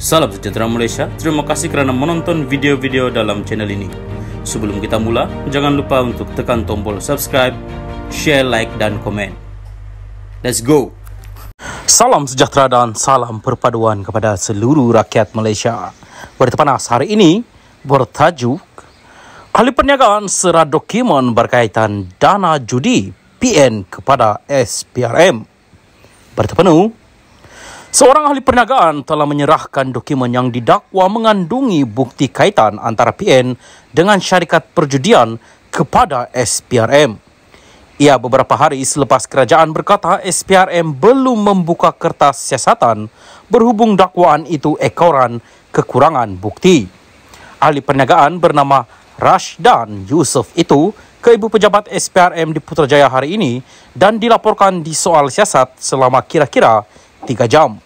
Salam sejahtera Malaysia, terima kasih kerana menonton video-video dalam channel ini. Sebelum kita mula, jangan lupa untuk tekan tombol subscribe, share, like dan komen. Let's go! Salam sejahtera dan salam perpaduan kepada seluruh rakyat Malaysia. Berita panas hari ini bertajuk Ahli Perniagaan serah dokumen berkaitan dana judi PN kepada SPRM. Berita penuh, seorang ahli perniagaan telah menyerahkan dokumen yang didakwa mengandungi bukti kaitan antara PN dengan syarikat perjudian kepada SPRM. Ia beberapa hari selepas kerajaan berkata SPRM belum membuka kertas siasatan berhubung dakwaan itu ekoran kekurangan bukti. Ahli perniagaan bernama Rashdan Yusof itu ke Ibu Pejabat SPRM di Putrajaya hari ini dan dilaporkan di soal siasat selama kira-kira 3 jam.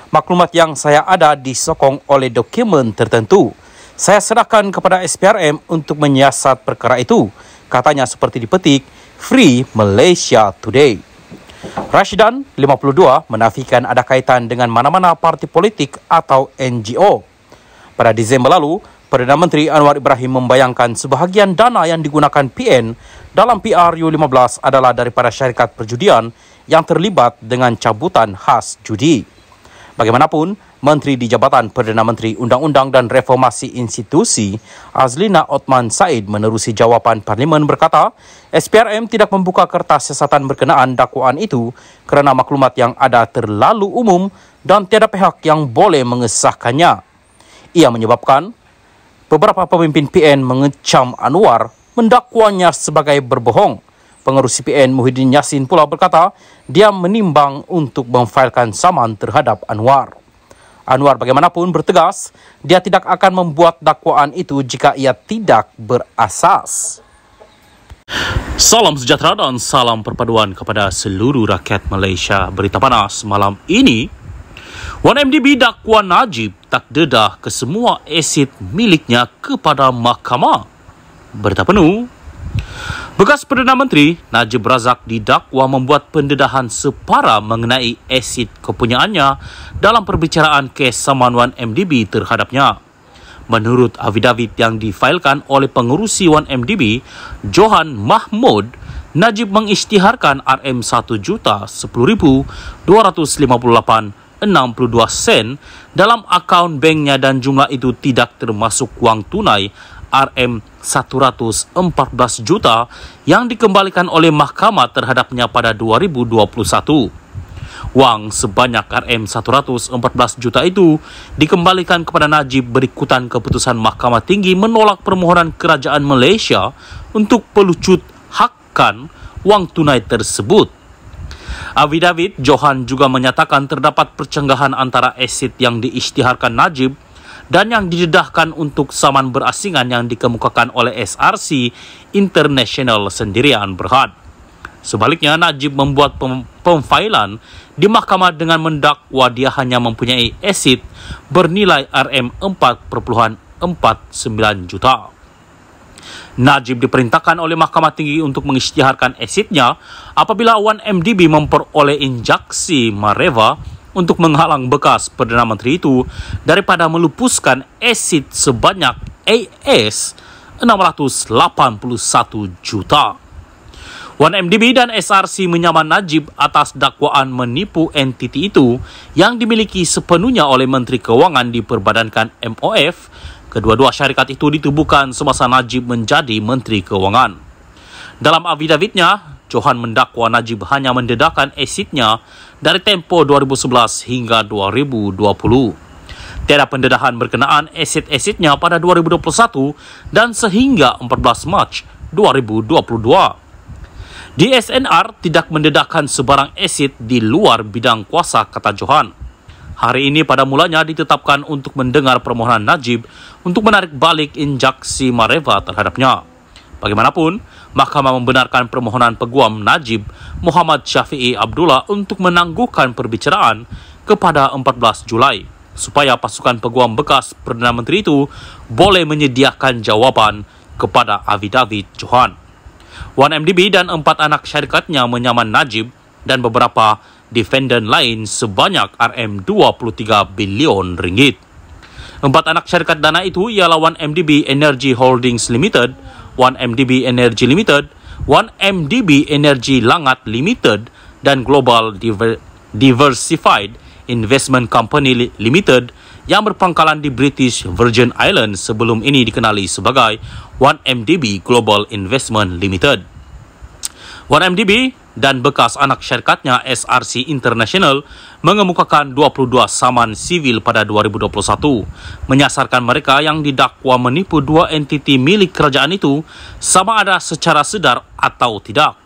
Maklumat yang saya ada disokong oleh dokumen tertentu. Saya serahkan kepada SPRM untuk menyiasat perkara itu, katanya seperti dipetik Free Malaysia Today. Rashdan, 52, menafikan ada kaitan dengan mana-mana parti politik atau NGO. Pada Disember lalu, Perdana Menteri Anwar Ibrahim membayangkan sebahagian dana yang digunakan PN dalam PRU15 adalah daripada syarikat perjudian yang terlibat dengan cabutan khas judi. Bagaimanapun, Menteri di Jabatan Perdana Menteri Undang-Undang dan Reformasi Institusi Azlina Othman Said menerusi jawapan Parlimen berkata, SPRM tidak membuka kertas siasatan berkenaan dakwaan itu kerana maklumat yang ada terlalu umum dan tiada pihak yang boleh mengesahkannya. Ia menyebabkan beberapa pemimpin PN mengecam Anwar mendakwanya sebagai berbohong. Pengerusi PN Muhyiddin Yassin pula berkata dia menimbang untuk memfailkan saman terhadap Anwar. Anwar bagaimanapun bertegas dia tidak akan membuat dakwaan itu jika ia tidak berasas. Salam sejahtera dan salam perpaduan kepada seluruh rakyat Malaysia. Berita panas malam ini, 1MDB dakwa Najib tak dedah ke semua aset miliknya kepada mahkamah. Berita penuh, bekas Perdana Menteri Najib Razak didakwa membuat pendedahan separa mengenai aset kepunyaannya dalam perbicaraan kes saman 1MDB terhadapnya. Menurut avidavit yang difailkan oleh pengerusi 1MDB, Johan Mahmud, Najib mengisytiharkan RM1,10,258.62 sen dalam akaun banknya dan jumlah itu tidak termasuk wang tunai RM114 juta yang dikembalikan oleh mahkamah terhadapnya pada 2021. Wang sebanyak RM114 juta itu dikembalikan kepada Najib berikutan keputusan Mahkamah Tinggi menolak permohonan kerajaan Malaysia untuk pelucut hakkan wang tunai tersebut. Avidavit Johan juga menyatakan terdapat percenggahan antara aset yang diisytiharkan Najib dan yang didedahkan untuk saman berasingan yang dikemukakan oleh SRC International Sendirian Berhad. Sebaliknya, Najib membuat pemfailan di mahkamah dengan mendakwa dia hanya mempunyai aset bernilai RM4.49 juta. Najib diperintahkan oleh Mahkamah Tinggi untuk mengisytiharkan asetnya apabila 1MDB memperoleh injaksi Mareva untuk menghalang bekas Perdana Menteri itu daripada melupuskan aset sebanyak AS 681 juta. 1MDB dan SRC menyaman Najib atas dakwaan menipu entiti itu yang dimiliki sepenuhnya oleh Menteri Kewangan diperbadankan MOF. Kedua-dua syarikat itu ditubuhkan semasa Najib menjadi Menteri Kewangan. Dalam avidavitnya, Johan mendakwa Najib hanya mendedahkan asetnya dari tempoh 2011 hingga 2020. Tiada pendedahan berkenaan aset-asetnya pada 2021 dan sehingga 14 Mac 2022. Di SNR tidak mendedahkan sebarang aset di luar bidang kuasa, kata Johan. Hari ini pada mulanya ditetapkan untuk mendengar permohonan Najib untuk menarik balik injaksi Mareva terhadapnya. Bagaimanapun, Mahkamah membenarkan permohonan peguam Najib Muhammad Syafiee Abdullah untuk menangguhkan perbicaraan kepada 14 Julai supaya pasukan peguam bekas Perdana Menteri itu boleh menyediakan jawapan kepada avidavit Johan. 1MDB dan 4 anak syarikatnya menyaman Najib dan beberapa defendant lain sebanyak RM23 bilion ringgit. Empat anak syarikat dana itu ialah 1MDB Energy Holdings Limited, 1MDB Energy Limited, 1MDB Energy Langat Limited, dan Global Diversified Investment Company Limited yang berpangkalan di British Virgin Islands, sebelum ini dikenali sebagai 1MDB Global Investment Limited. 1MDB dan bekas anak syarikatnya SRC International mengemukakan 22 saman sivil pada 2021 menyasarkan mereka yang didakwa menipu dua entiti milik kerajaan itu sama ada secara sedar atau tidak.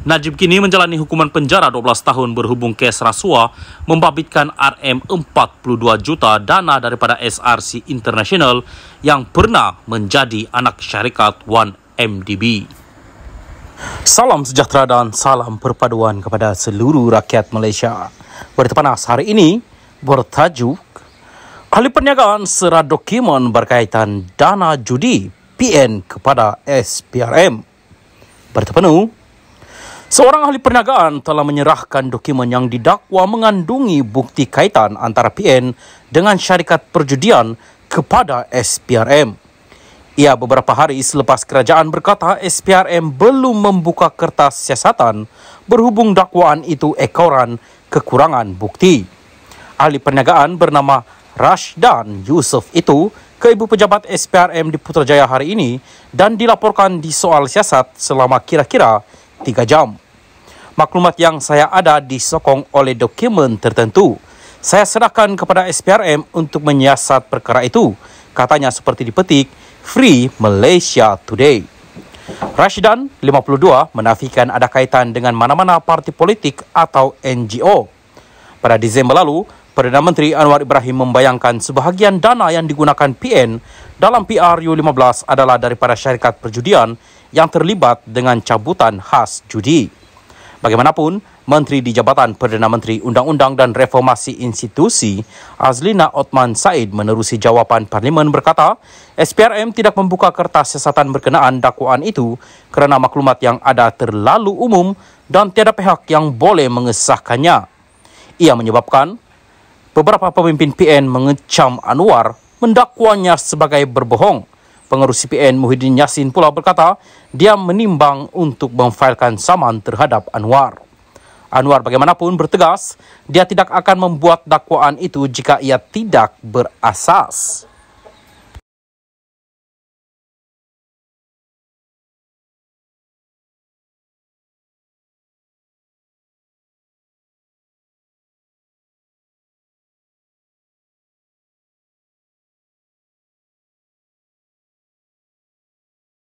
Najib kini menjalani hukuman penjara 12 tahun berhubung kes rasuah membabitkan RM42 juta dana daripada SRC International yang pernah menjadi anak syarikat 1MDB. Salam sejahtera dan salam perpaduan kepada seluruh rakyat Malaysia. Berita panas hari ini bertajuk Ahli Perniagaan serah dokumen berkaitan dana judi PN kepada SPRM. Berita penuh. Seorang ahli perniagaan telah menyerahkan dokumen yang didakwa mengandungi bukti kaitan antara PN dengan syarikat perjudian kepada SPRM. Ia beberapa hari selepas kerajaan berkata SPRM belum membuka kertas siasatan berhubung dakwaan itu ekoran kekurangan bukti. Ahli perniagaan bernama Rashdan Yusof itu ke Ibu Pejabat SPRM di Putrajaya hari ini dan dilaporkan di soal siasat selama kira-kira 3 jam. Maklumat yang saya ada disokong oleh dokumen tertentu. Saya serahkan kepada SPRM untuk menyiasat perkara itu, katanya seperti dipetik Free Malaysia Today. Rashdan, 52, menafikan ada kaitan dengan mana-mana parti politik atau NGO. Pada Disember lalu, Perdana Menteri Anwar Ibrahim membayangkan sebahagian dana yang digunakan PN dalam PRU15 adalah daripada syarikat perjudian yang terlibat dengan cabutan khas judi. Bagaimanapun, Menteri di Jabatan Perdana Menteri Undang-Undang dan Reformasi Institusi Azlina Othman Said menerusi jawapan Parlimen berkata, SPRM tidak membuka kertas siasatan berkenaan dakwaan itu kerana maklumat yang ada terlalu umum dan tiada pihak yang boleh mengesahkannya. Ia menyebabkan beberapa pemimpin PN mengecam Anwar mendakwanya sebagai berbohong. Pengerusi PN Muhyiddin Yassin pula berkata dia menimbang untuk memfailkan saman terhadap Anwar. Anwar bagaimanapun bertegas dia tidak akan membuat dakwaan itu jika ia tidak berasas.